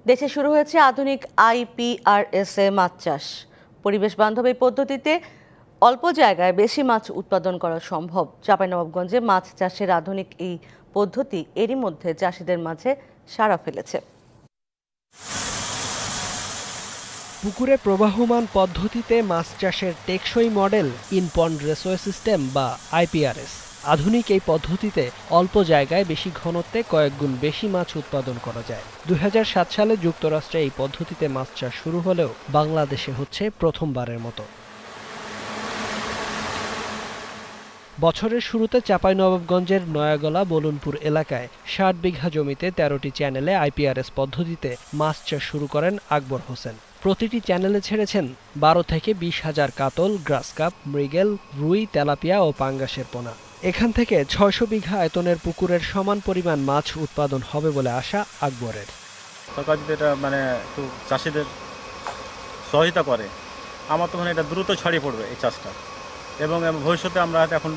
দেশে শুরু হয়েছে আধুনিক আইপিআরএসে মাছ চাষ। পরিবেশ বান্ধব এই পদ্ধতিতে অল্প জায়গায় বেশি মাছ উৎপাদন করা সম্ভব। চাঁপাইনবাবগঞ্জে মাছ চাষের আধুনিক এই পদ্ধতি এরই মধ্যে চাষিদের মাঝে সাড়া ফেলেছে। পুকুরে প্রবাহমান পদ্ধতিতে মাছ চাষের টেকসই মডেল ইনপন্ড রেসওয়ে সিস্টেম বা আইপিআরএস। আধুনিক এই পদ্ধতিতে অল্প জায়গায় বেশি ঘনত্বে কয়েক গুণ বেশি মাছ উৎপাদন করা যায়। 2007 সালে যুক্তরাষ্ট্রে এই পদ্ধতিতে মাছ চাষ শুরু হলেও বাংলাদেশে হচ্ছে প্রথমবারের মতো। বছরের শুরুতে চাঁপাইনবাবগঞ্জের নয়াগলা বলুনপুর এলাকায় 60 বিঘা জমিতে 13টি চ্যানেলে আইপিআরএস পদ্ধতিতে মাছ চাষ শুরু করেন আকবর হোসেন। প্রতিটি চ্যানেলে ছেড়েছেন 12 থেকে 20,000 কাতল, গ্রাসকাপ, মৃগেল, রুই, তেলাপিয়া ও পাঙ্গাসের পোনা। এখান থেকে 600 বিঘা আয়তনের পুকুরের সমান পরিমাণ মাছ উৎপাদন হবে বলে আশা আকবরের। সরকার যদি এটা একটু চাষিদের সহায়তা করে, আমার তো এটা দ্রুত ছড়িয়ে পড়বে এই চাষটা, এবং ভবিষ্যতে আমরা হয়তো এখন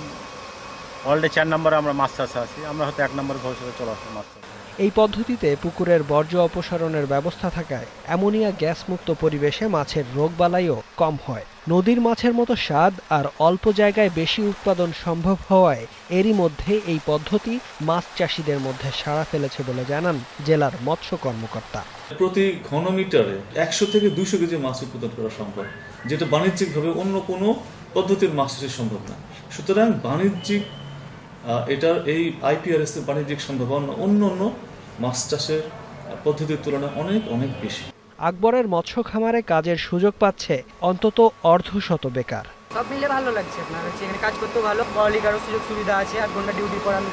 ওয়ার্ল্ডে 4 নম্বরে আমরা মাছ চাষে আছি, আমরা হয়তো 1 নম্বরে ভবিষ্যতে চলে আসবো মাছ চাষ। এই পদ্ধতিতে পুকুরের বর্জ্য অপসারণের ব্যবস্থা থাকায় অ্যামোনিয়া গ্যাস মুক্ত পরিবেশে মাছের রোগবালাইও কম হয়। নদীর মাছের মতো স্বাদ আর অল্প জায়গায় বেশি উৎপাদন সম্ভব হওয়ায় এরই মধ্যে এই পদ্ধতি মাছ চাষিদের মধ্যে সাড়া ফেলেছে বলে জানান জেলার মৎস্য কর্মকর্তা। প্রতি ঘনমিটারে 100 থেকে 200 কেজি মাছ উৎপাদন করা সম্ভব, যেটা বাণিজ্যিকভাবে অন্য কোনো পদ্ধতির মাছ চাষে সম্ভব না। সুতরাং বাণিজ্যিক এটার এই আইপিআরএস এর বাণিজ্যিক সম্ভাবনা অন্য মাছ চাষের পদ্ধতির তুলনায় অনেক অনেক বেশি। আকবরের মৎস্য খামারে কাজের সুযোগ পাচ্ছে অন্তত অর্ধশত বেকার। সব মিলে ভালো লাগছে। আপনার এখানে কাজ করতে ভালো, পড়ালেখারও সুযোগ সুবিধা আছে, 8 ঘন্টা ডিউটি করে আমি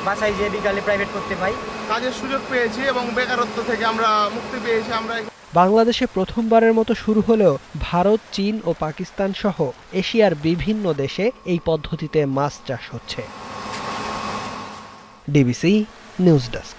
বাসায় যেয়ে বিকালে প্রাইভেট করতে পাই। কাজের সুযোগ পেয়েছি এবং বেকারত্ব থেকে আমরা মুক্তি পেয়েছি। আমরা বাংলাদেশে প্রথমবারের মতো শুরু হলেও ভারত, চীন ও পাকিস্তান সহ এশিয়ার বিভিন্ন দেশে এই পদ্ধতিতে মাছ চাষ হচ্ছে। DBC news desk.